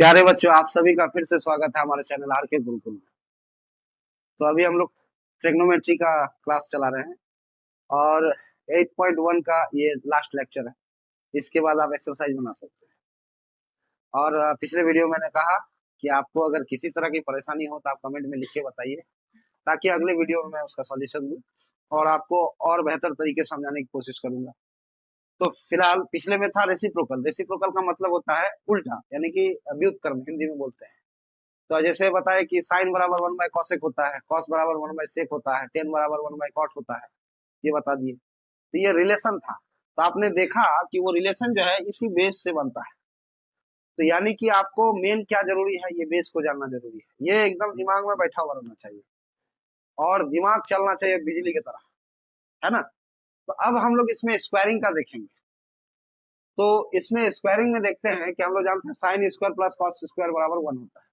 प्यारे बच्चों, आप सभी का फिर से स्वागत है हमारे चैनल आर के गुरुकुल में। तो अभी हम लोग ट्रिग्नोमेट्री का क्लास चला रहे हैं और 8.1 का ये लास्ट लेक्चर है। इसके बाद आप एक्सरसाइज बना सकते हैं। और पिछले वीडियो मैंने कहा कि आपको अगर किसी तरह की परेशानी हो तो आप कमेंट में लिख के बताइए, ताकि अगले वीडियो में मैं उसका सॉल्यूशन दूं और आपको और बेहतर तरीके से समझाने की कोशिश करूंगा। तो फिलहाल पिछले में था रेसिप्रोकल। रेसिप्रोकल का मतलब होता है उल्टा, यानी कि व्युत्क्रम हिंदी में बोलते हैं। तो जैसे बताए कि साइन बराबर 1 बाय कॉसेक होता है, कॉस बराबर 1 बाय सेक होता है, टेन बराबर 1 बाय कॉट होता है, ये बता दिए। तो ये रिलेशन था। तो आपने देखा कि वो रिलेशन जो है इसी बेस से बनता है। तो यानी कि आपको मेन क्या जरूरी है, ये बेस को जानना जरूरी है। ये एकदम दिमाग में बैठा हुआ रहना चाहिए और दिमाग चलना चाहिए बिजली की तरह, है ना। तो अब हम लोग इसमें स्क्वायरिंग का देखेंगे। तो इसमें स्क्वायरिंग में देखते हैं कि हम लोग जानते हैं sign square plus cos square बराबर 1 होता है।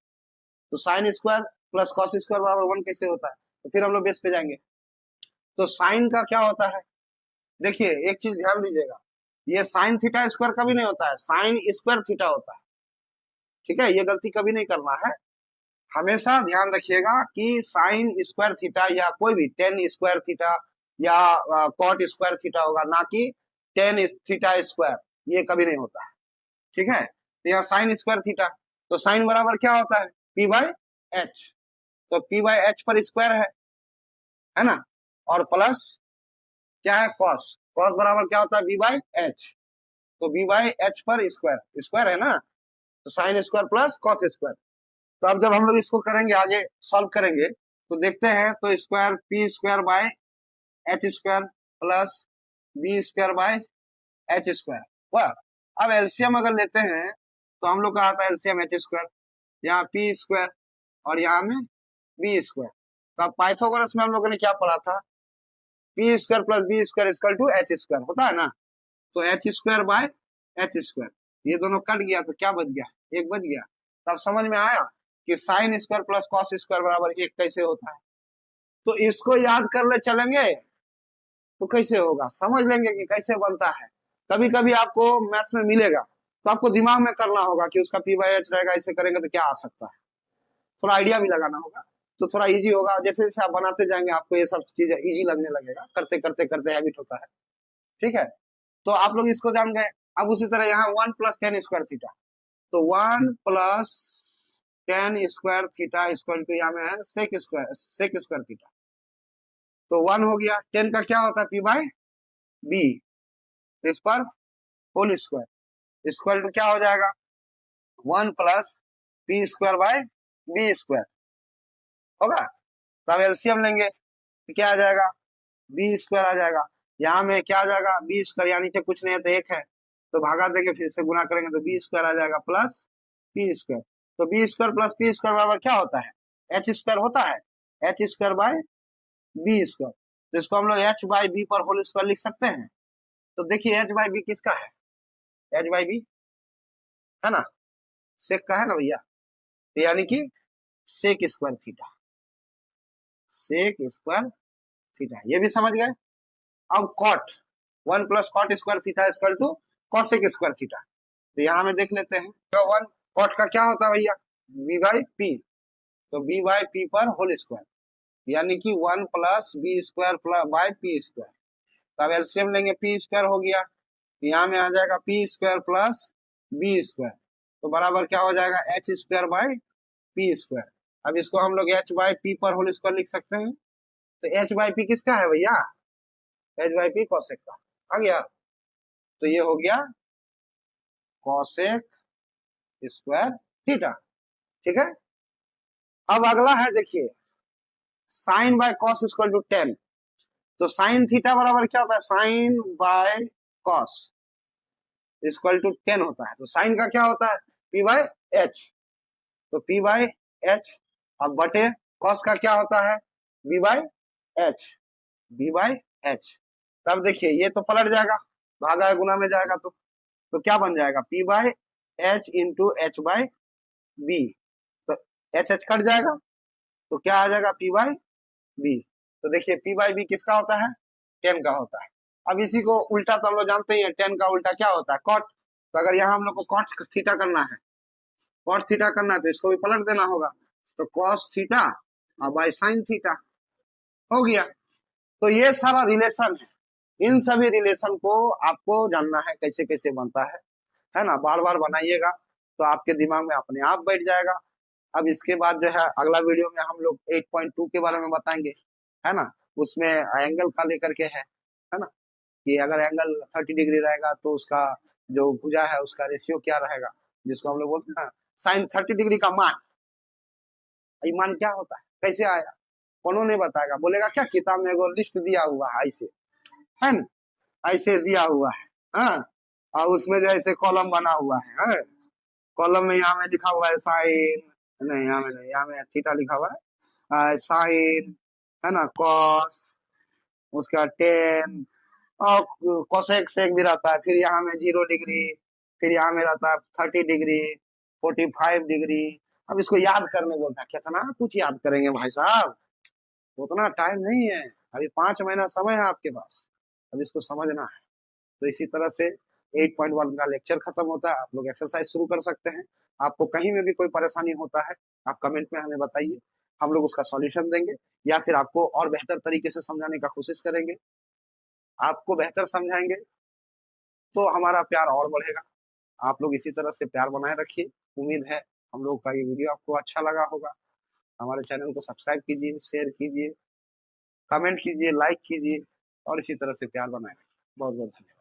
तो sine square plus cos square बराबर 1 कैसे होता है? तो फिर हम लोग बेस पे जाएंगे। तो साइन का क्या होता है? देखिए, एक चीज ध्यान दीजिएगा, ये साइन थीटा स्क्वायर कभी नहीं होता है, साइन स्क्वायर थीटा होता है। ठीक है, ये गलती कभी नहीं करना है। हमेशा ध्यान रखिएगा कि साइन स्क्वायर थीटा या कोई भी टेन स्क्वायर थीटा या कॉट स्क्वायर थीटा होगा, ना कि टेन थीटा स्क्वायर। ये कभी नहीं होता है। ठीक है, तो यहाँ साइन स्क्वायर थीटा, तो साइन बराबर क्या होता है? P by H. तो पी बाई एच पर स्क्वायर है ना, और प्लस क्या है? कॉस। कॉस बराबर क्या होता है? B by H. तो बी बाई एच पर स्क्वायर, स्क्वायर है ना, तो sine square plus cos square. तो अब जब हम लोग इसको करेंगे, आगे सॉल्व करेंगे, तो देखते हैं। तो square P square by H square plus B square by H square. वाह। अब एलसीएम अगर लेते हैं तो हम लोग का आता है एलसीएम एच स्क्वायर, यहाँ पी स्क्वायर और यहाँ में बी स्क्वायर। तो अब पाइथागोरस में हम लोगों ने क्या पढ़ा था? P square plus B square equal to H square होता है ना। तो H square by H square, ये दोनों कट गया तो क्या बच गया? एक बच गया। तब समझ में आया कि sign square plus cos square बराबर एक कैसे होता है। तो इसको याद कर ले चलेंगे तो कैसे होगा, समझ लेंगे कि कैसे बनता है। कभी कभी आपको मैथ्स में मिलेगा तो आपको दिमाग में करना होगा कि उसका पी बाई एच रहेगा, ऐसे करेंगे तो क्या आ सकता है। थोड़ा आइडिया भी लगाना होगा तो थोड़ा इजी होगा। जैसे जैसे आप बनाते जाएंगे आपको ये सब चीजें इजी लगने लगेगा, करते करते करते हैबिट होता है। ठीक है, तो आप लोग इसको जान गए। अब उसी तरह यहाँ 1 प्लस टेन स्क्वायर थीटा, तो 1 plus ten square theta equal to यहाँ में है सेक स्क्वायर थीटा। तो 1 हो गया। 10 का क्या होता है? P by B. इस पर होल स्क्वायर इक्वल टू क्या हो जाएगा? 1 plus B square by B square होगा। तब एलसीएम लेंगे तो क्या आ जाएगा? बी स्क्वायर आ जाएगा। यहाँ में क्या आ जाएगा? बी स्क्वायर, यानी कि कुछ नहीं है तो एक है, तो भागा देंगे, फिर से गुना करेंगे तो बी स्क्वायर आ जाएगा प्लस पी स्क्वायर। तो B square plus P square बराबर क्या होता है? एच स्क्वायर होता है, H square by B square. तो इसको हम लोग एच बाई बी पर होल स्क्वायर लिख सकते हैं। तो देखिए एच बाई बी किसका है? एच बाई बी है ना, सेक का है ना भैया। तो यानी कि sec square theta, sec square theta, ये भी समझ गए। अब cot, 1 plus cot square theta equal to cosec square theta. तो यहाँ में देख लेते हैं। तो 1 कॉट का क्या होता है भैया? B by P. तो बी बाई पी पर होल स्क्वायर, यानी कि 1 plus B square by P square. तब एलसीएम लेंगे, पी स्क्वायर हो गया, यहाँ में आ जाएगा P square plus B square, तो बराबर क्या हो जाएगा? H square by P square. अब इसको हम लोग एच बाई पी पर होल स्क्वायर लिख सकते हैं। तो एच बाई पी किसका है भैया? एच बाई पी कॉसेक का आ गया। तो ये हो गया कॉसेक स्क्वायर थीटा। ठीक है, अब अगला है, देखिए sine by cos equal to ten. तो साइन थीटा बराबर क्या होता है? Sine by cos equal to ten होता है। तो साइन का क्या होता है? P by H. तो पी बाय एच। अब बटे कॉस का क्या होता है? B by H, B by H. तब देखिए ये तो पलट जाएगा, भागा गुना में जाएगा, तो क्या बन जाएगा? P by H into H by B. तो एच एच कट जाएगा तो क्या आ जाएगा? P by B. तो देखिए पी बाय बी किसका होता है? 10 का होता है। अब इसी को उल्टा तो हम लोग जानते ही हैं, 10 का उल्टा क्या होता है? कॉट। तो अगर यहाँ हम लोग को कॉट थीटा करना है, कॉट थीटा करना है तो इसको भी पलट देना होगा, तो कॉस थीटा और बाय साइन थीटा हो गया। तो ये सारा रिलेशन है, इन सभी रिलेशन को आपको जानना है कैसे कैसे बनता है ना। बार बार बनाइएगा तो आपके दिमाग में अपने आप बैठ जाएगा। अब इसके बाद जो है अगला वीडियो में हम लोग 8.2 के बारे में बताएंगे, है ना। उसमें एंगल का लेकर के है ना, कि अगर एंगल 30 डिग्री रहेगा तो उसका जो भुजा है उसका रेशियो क्या रहेगा, जिसको हम लोग बोलते हैं साइन 30 डिग्री का मान। ये मान क्या होता है, कैसे आया, कौन नहीं बताएगा, बोलेगा क्या किताब में एगो लिस्ट दिया हुआ है ऐसे, है ना, ऐसे दिया हुआ है। हाँ, और उसमें जो ऐसे कॉलम बना हुआ है, कॉलम में यहाँ में लिखा हुआ है साइन, नहीं यहाँ में नहीं, यहाँ में थीटा लिखा हुआ है, साइन है ना, कॉस, उसका टेन, और कोसेक सेक भी रहता है, फिर यहाँ में 0 डिग्री, फिर यहाँ में रहता है 30 डिग्री, 45 डिग्री। अब इसको याद करने बोलता है, कितना कुछ याद करेंगे भाई साहब, उतना टाइम नहीं है, अभी 5 महीना समय है आपके पास, अब इसको समझना है। तो इसी तरह से 8.1 का लेक्चर खत्म होता है, आप लोग एक्सरसाइज शुरू कर सकते हैं। आपको कहीं में भी कोई परेशानी होता है आप कमेंट में हमें बताइए, हम लोग उसका सॉल्यूशन देंगे या फिर आपको और बेहतर तरीके से समझाने का कोशिश करेंगे। आपको बेहतर समझाएंगे तो हमारा प्यार और बढ़ेगा। आप लोग इसी तरह से प्यार बनाए रखिए। उम्मीद है हम लोग का ये वीडियो आपको अच्छा लगा होगा। हमारे चैनल को सब्सक्राइब कीजिए, शेयर कीजिए, कमेंट कीजिए, लाइक कीजिए और इसी तरह से प्यार बनाए रखिए। बहुत बहुत धन्यवाद।